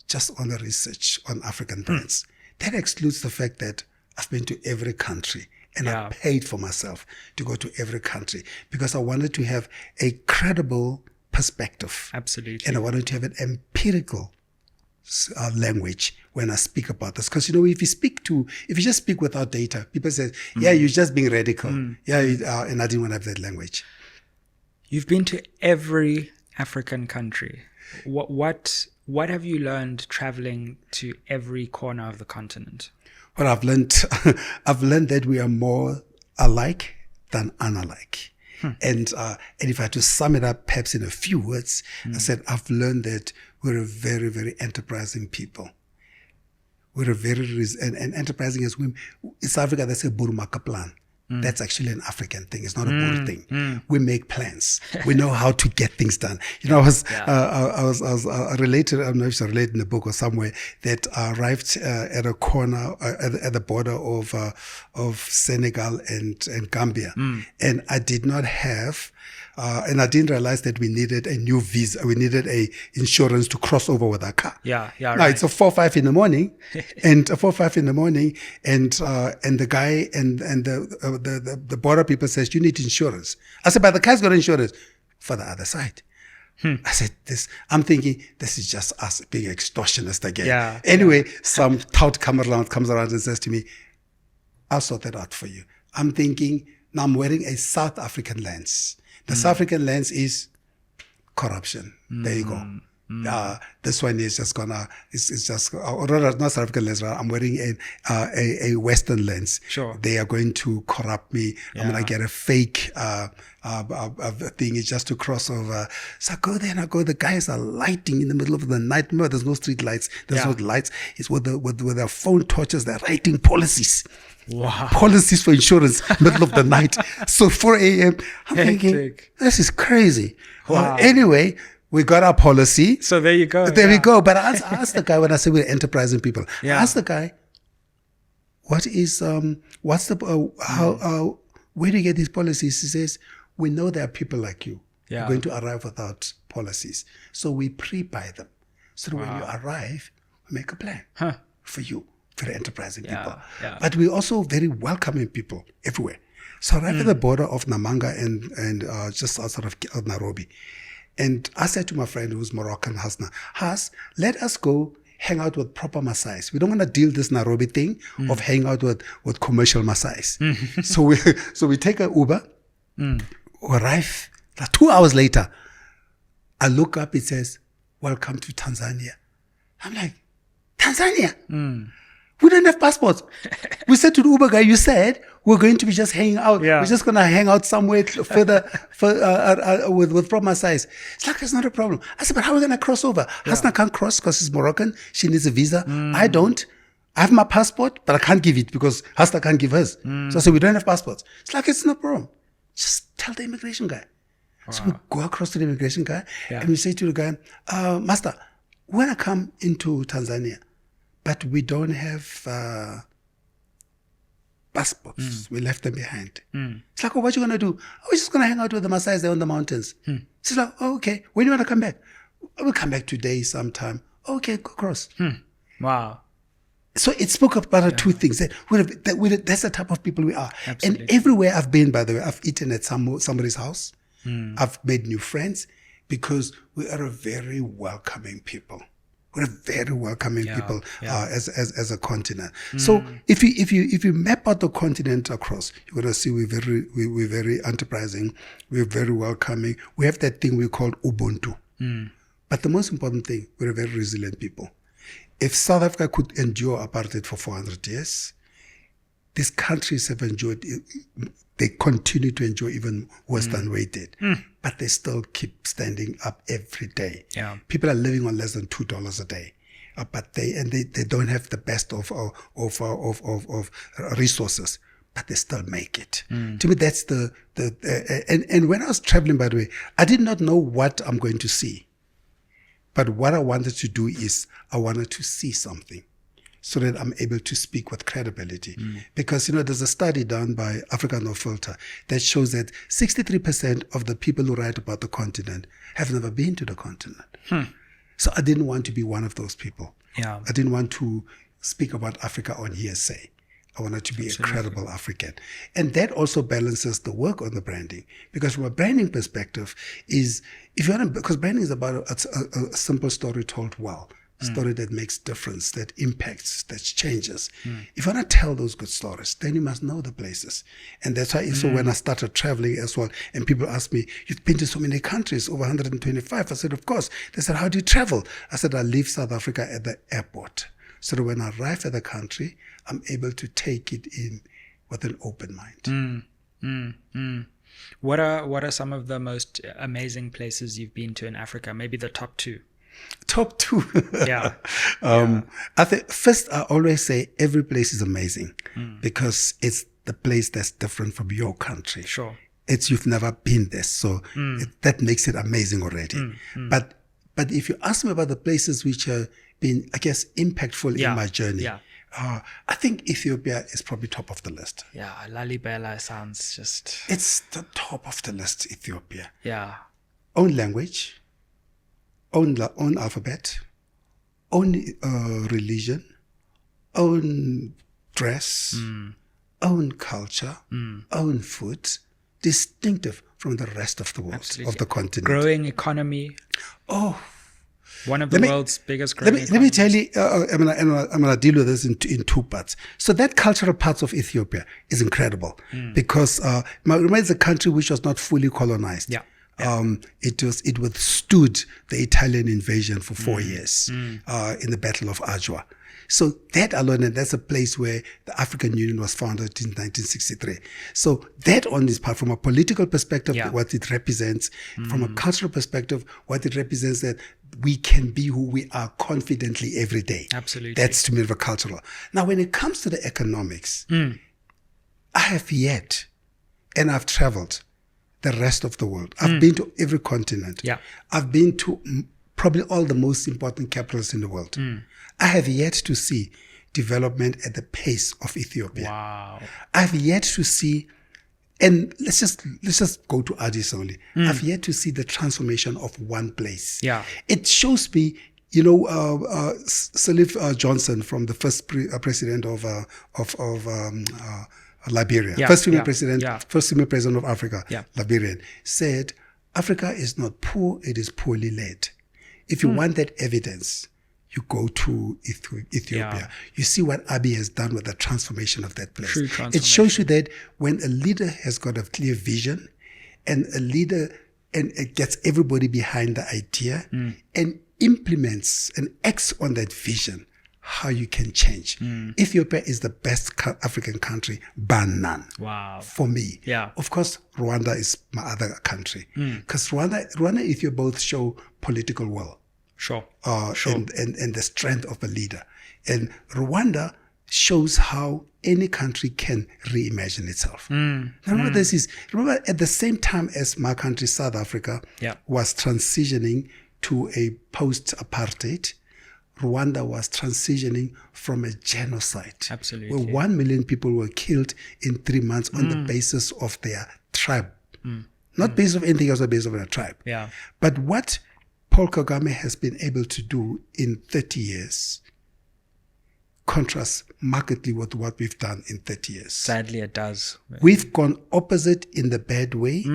just on the research on African brands. That excludes the fact that I've been to every country. And I paid for myself to go to every country because I wanted to have a credible perspective. Absolutely. And I wanted to have an empirical language when I speak about this. Because, if you just speak without data, people say, yeah, you're just being radical. Yeah, and I didn't want to have that language. You've been to every African country. What have you learned traveling to every corner of the continent? Well, I've learned that we are more alike than unalike. And if I had to sum it up perhaps in a few words, I said, I've learned that we're a very, very enterprising people. We're a very, and enterprising as women. In South Africa, they say Burumaka plan. That's actually an African thing. It's not a Boer thing. We make plans. We know how to get things done. I was related, I don't know if it's related in the book or somewhere, that I arrived at a corner at the border of Senegal and Gambia. And I did not have, and I didn't realize that we needed a new visa. We needed a insurance to cross over with our car. Yeah. Now Right. it's a 4-5 in the morning, and the guy and the border people says you need insurance. I said, but the car's got insurance for the other side. I said I'm thinking this is just us being extortionist again. Yeah. Anyway, some tout comes around and says to me, I'll sort that out for you. I'm thinking, now I'm wearing a South African lens. The South African lens is corruption. There you go. This one is just it's just, or rather, not South African lens. I'm wearing a Western lens. Sure. They are going to corrupt me. I'm going to get a fake thing. It's just to cross over. So I go there and the guys are lighting in the middle of the night. Remember, there's no street lights. There's no lights. It's with their phone torches. They're writing policies. Wow. Policies for insurance, middle of the night. So 4 a.m. I'm thinking, this is crazy. Wow. Well, anyway, we got our policy. So there you go. There we go. But I asked the guy when I say we're enterprising people. I asked the guy, where do you get these policies? He says, we know there are people like you who are going to arrive without policies. So we pre-buy them. So that when you arrive, we make a plan for you. very enterprising people. Yeah. But we're also very welcoming people everywhere. So right at the border of Namanga and just outside of Nairobi. And I said to my friend who's Moroccan, Has, let us go hang out with proper Maasais. We don't want to deal this Nairobi thing of hanging out with commercial Maasais. So we take an Uber, arrive. Like 2 hours later, I look up, it says, welcome to Tanzania. I'm like, Tanzania? We don't have passports. We said to the Uber guy, you said we're going to be just hanging out. Yeah. We're just going to hang out somewhere further with proper size. It's like, it's not a problem. I said, but how are we going to cross over? Hasna can't cross because she's Moroccan. She needs a visa. I don't. I have my passport, but I can't give it because Hasna can't give hers. So I said, we don't have passports. It's like, it's no problem. Just tell the immigration guy. Wow. So we go across to the immigration guy and we say to the guy, Master, when I come into Tanzania, but we don't have passports. We left them behind. It's like, oh, what are you going to do? Oh, we're just going to hang out with the Maasais there on the mountains. It's like, oh, okay. When do you want to come back? We'll come back today sometime. Okay, go across. Wow. So it spoke about two things. That's the type of people we are. Absolutely. And everywhere I've been, by the way, I've eaten at somebody's house. I've made new friends because we are a very welcoming people. We're a very welcoming people as a continent. So if you map out the continent across, you're gonna see we're very enterprising. We're very welcoming. We have that thing we call Ubuntu. But the most important thing, we're a very resilient people. If South Africa could endure apartheid for 400 years, these countries have enjoyed. They continue to enjoy even worse than we did, but they still keep standing up every day. Yeah. People are living on less than $2 a day, but they don't have the best of resources, but they still make it. To me, that's and when I was traveling, by the way, I did not know what I'm going to see, but what I wanted to do is I wanted to see something, so that I'm able to speak with credibility. Because, there's a study done by Africa No Filter that shows that 63% of the people who write about the continent have never been to the continent. So I didn't want to be one of those people. Yeah. I didn't want to speak about Africa on hearsay. I wanted to be a credible African. And that also balances the work on the branding. Because from a branding perspective because branding is about a simple story told well. Story that makes difference, that impacts, that changes. If you want to tell those good stories, then you must know the places. And that's why so when I started traveling as well, and people ask me, you've been to so many countries, over 125. I said, of course. They said, how do you travel? I said, I leave South Africa at the airport. So that when I arrive at the country, I'm able to take it in with an open mind. What are some of the most amazing places you've been to in Africa? Maybe the top two. Top two. Yeah. I think first I always say every place is amazing because it's the place that's different from your country. Sure. You've never been there, so that makes it amazing already. But if you ask me about the places which have been, I guess, impactful in my journey, I think Ethiopia is probably top of the list. Yeah, Lalibela sounds just... It's the top of the list, Ethiopia. Yeah. Own language. Own alphabet, own religion, own dress, own culture, own food, distinctive from the rest of the world, of the continent. Growing economy. Oh, one of the world's biggest growing Let me tell you, I'm going to deal with this in two parts. So that cultural part of Ethiopia is incredible because remember, it's a country which was not fully colonized. Yeah. It withstood the Italian invasion for 4 years in the Battle of Adwa. So that alone, and that's a place where the African Union was founded in 1963. So that on this part, from a political perspective, what it represents, from a cultural perspective, what it represents, that we can be who we are confidently every day. Absolutely. That's to me the cultural. Now, when it comes to the economics, I have yet, and I've traveled the rest of the world. I've been to every continent. Yeah. I've been to probably all the most important capitals in the world. I have yet to see development at the pace of Ethiopia. Wow. I've yet to see, and let's just go to Addis only. I've yet to see the transformation of one place. Yeah. It shows me Sirleaf Johnson, from the first president of Liberia, first female president of Africa, Liberian, said, Africa is not poor, it is poorly led. If you want that evidence, you go to Ethiopia. You see what Abiy has done with the transformation of that place. It shows you that when a leader has got a clear vision, and a leader and it gets everybody behind the idea and implements and acts on that vision, how you can change. Ethiopia is the best African country, bar none. Wow. For me. Yeah. Of course, Rwanda is my other country. Because Rwanda and Ethiopia both show political will. Sure. And the strength of a leader. And Rwanda shows how any country can reimagine itself. Remember at the same time as my country, South Africa, was transitioning to a post-apartheid, Rwanda was transitioning from a genocide. Absolutely. Where 1 million people were killed in 3 months on the basis of their tribe. Not based on anything else, but based on their tribe. Yeah. But what Paul Kagame has been able to do in 30 years contrasts markedly with what we've done in 30 years. Sadly, it does. We've gone opposite in the bad way.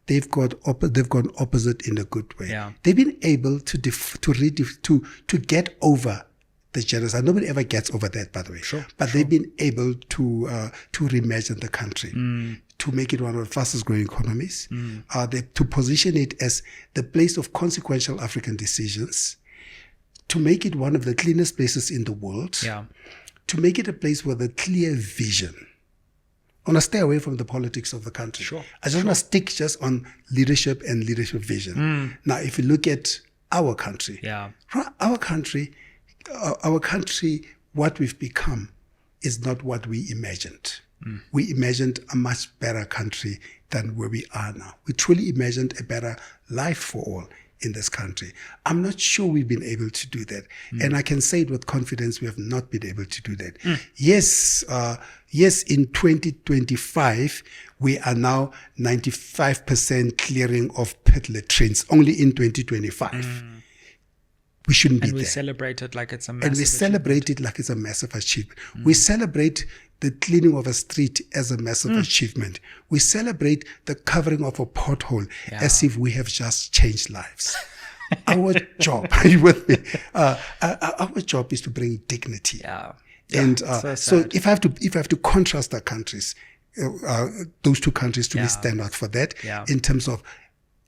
They've gone opposite in the good way. Yeah. They've been able to get over the genocide. Nobody ever gets over that, by the way. But they've been able to reimagine the country, to make it one of the fastest growing economies, to position it as the place of consequential African decisions, to make it one of the cleanest places in the world, to make it a place with a clear vision. I want to stay away from the politics of the country. I just want to stick just on leadership and leadership vision. Now, if you look at our country, what we've become is not what we imagined. We imagined a much better country than where we are now. We truly imagined a better life for all in this country. I'm not sure we've been able to do that. And I can say it with confidence, we have not been able to do that. Yes, in 2025, we are now 95% clearing of pit latrines, only in 2025. We shouldn't be there. And we celebrate it like it's a massive achievement. We celebrate the cleaning of a street as a massive achievement. We celebrate the covering of a pothole as if we have just changed lives. Our job, are you with me? Our job is to bring dignity. And so if I have to contrast the countries, those two countries to stand out for that, in terms of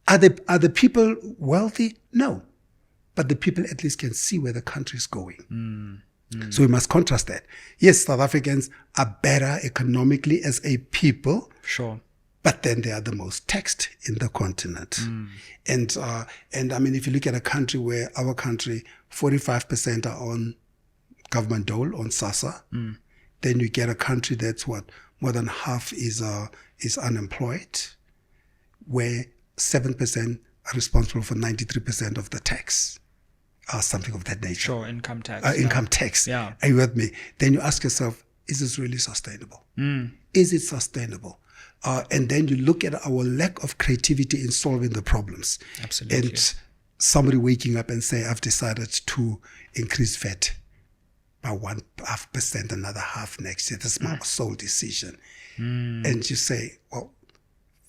are the people wealthy? No. But the people at least can see where the country is going. So we must contrast that. Yes, South Africans are better economically as a people. But then they are the most taxed in the continent. And I mean, if you look at a country where our country, 45% are on government dole, on SASSA, then you get a country that's more than half is unemployed, where 7% are responsible for 93% of the tax. Something of that nature. Income tax. Income tax. Are you with me? Then you ask yourself, is this really sustainable? Is it sustainable? And then you look at our lack of creativity in solving the problems. Absolutely. And somebody waking up and say, I've decided to increase VAT by 1.5%, another half next year. That's my sole decision. And you say, well,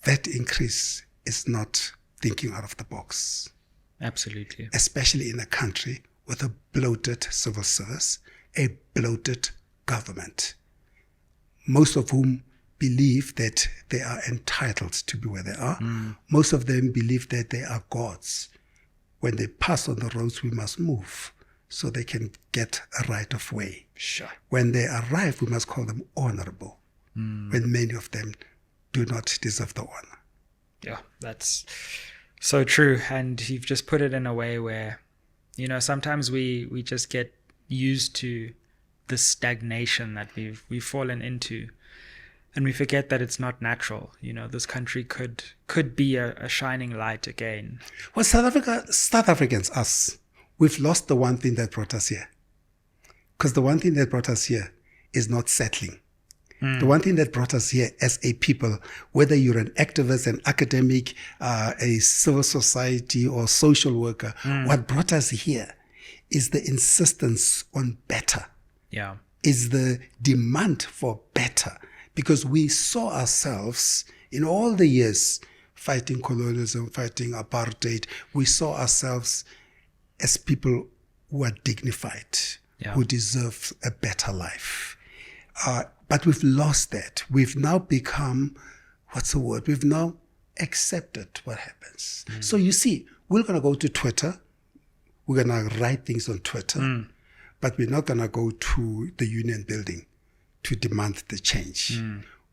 that increase is not thinking out of the box. Absolutely. Especially in a country with a bloated civil service, a bloated government, most of whom believe that they are entitled to be where they are. Most of them believe that they are gods. When they pass on the roads, we must move so they can get a right of way. When they arrive, we must call them honorable, when many of them do not deserve the honor. That's so true. And you've just put it in a way where, sometimes we just get used to the stagnation that we've fallen into, and we forget that it's not natural. This country could be a shining light again. Well, South Africans, us, we've lost the one thing that brought us here. Because the one thing that brought us here is not settling. The one thing that brought us here as a people, whether you're an activist, an academic, a civil society or social worker, what brought us here is the insistence on better. Yeah. Is the demand for better. Because we saw ourselves in all the years fighting colonialism, fighting apartheid, we saw ourselves as people who are dignified, who deserve a better life. But we've lost that. We've now become, we've now accepted what happens. So you see, we're going to go to Twitter. We're going to write things on Twitter. But we're not going to go to the union building to demand the change.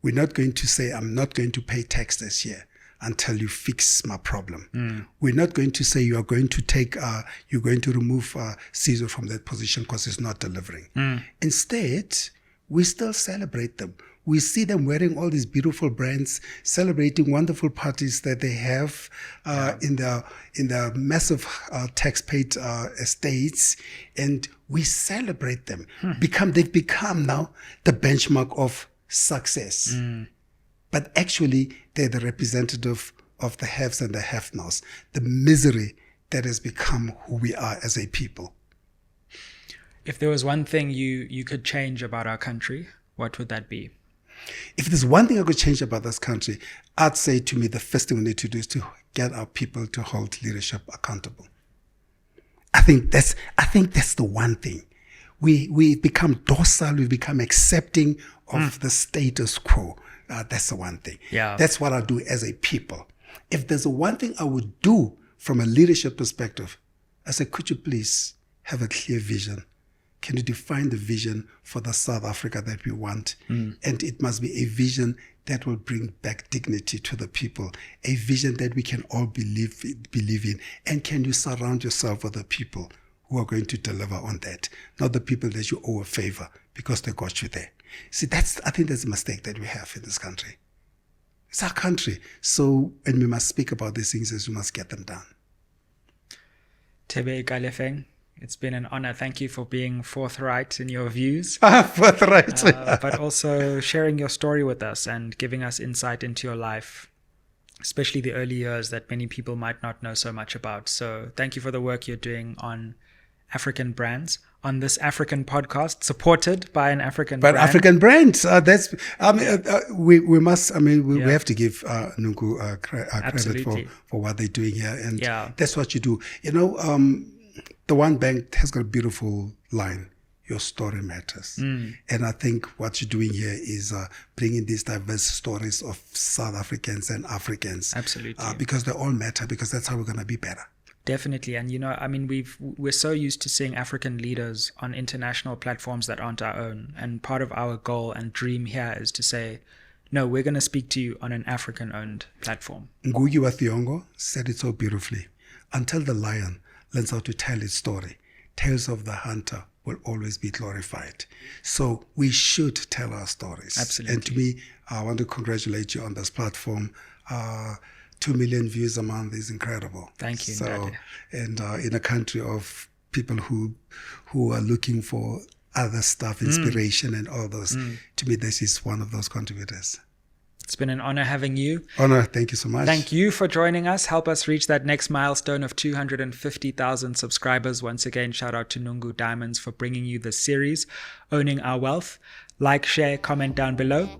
We're not going to say, I'm not going to pay tax this year until you fix my problem. We're not going to say you're going to remove Caesar from that position because it's not delivering. Instead, we still celebrate them. We see them wearing all these beautiful brands, celebrating wonderful parties that they have in the massive tax-paid estates, and we celebrate them. They've become now the benchmark of success. But actually, they're the representative of the haves and the have-nots, the misery that has become who we are as a people. If there was one thing you could change about our country, what would that be? If there's one thing I could change about this country, I'd say to me the first thing we need to do is to get our people to hold leadership accountable. I think that's the one thing. We've become docile, we've become accepting of the status quo. That's the one thing. Yeah. That's what I do as a people. If there's one thing I would do from a leadership perspective, I say, could you please have a clear vision? Can you define the vision for the South Africa that we want? And it must be a vision that will bring back dignity to the people, a vision that we can all believe in. And can you surround yourself with the people who are going to deliver on that, not the people that you owe a favor because they got you there. See, I think that's a mistake that we have in this country. It's our country. So, and we must speak about these things as we must get them done. Thebe Ikalafeng, it's been an honor. Thank you for being forthright in your views. Forthright. But also sharing your story with us and giving us insight into your life, especially the early years that many people might not know so much about. So thank you for the work you're doing on African brands, on this African podcast, supported by an African brand. African brands. We must. We have to give Nungu credit for what they're doing here, and that's what you do. You know, the One Bank has got a beautiful line. Your story matters, and I think what you're doing here is bringing these diverse stories of South Africans and Africans. Absolutely, because they all matter. Because that's how we're going to be better. Definitely. And, you know, I mean, we're so used to seeing African leaders on international platforms that aren't our own. And part of our goal and dream here is to say, no, we're going to speak to you on an African-owned platform. Ngugi wa Thiong'o said it so beautifully. Until the lion learns how to tell its story, tales of the hunter will always be glorified. So we should tell our stories. Absolutely. And to me, I want to congratulate you on this platform. 2 million views a month is incredible. Thank you. So, and in a country of people who are looking for other stuff, inspiration and all those, to me, this is one of those contributors. It's been an honor having you. Honor. Thank you so much. Thank you for joining us. Help us reach that next milestone of 250,000 subscribers. Once again, shout out to Nungu Diamonds for bringing you this series, Owning Our Wealth. Like, share, comment down below.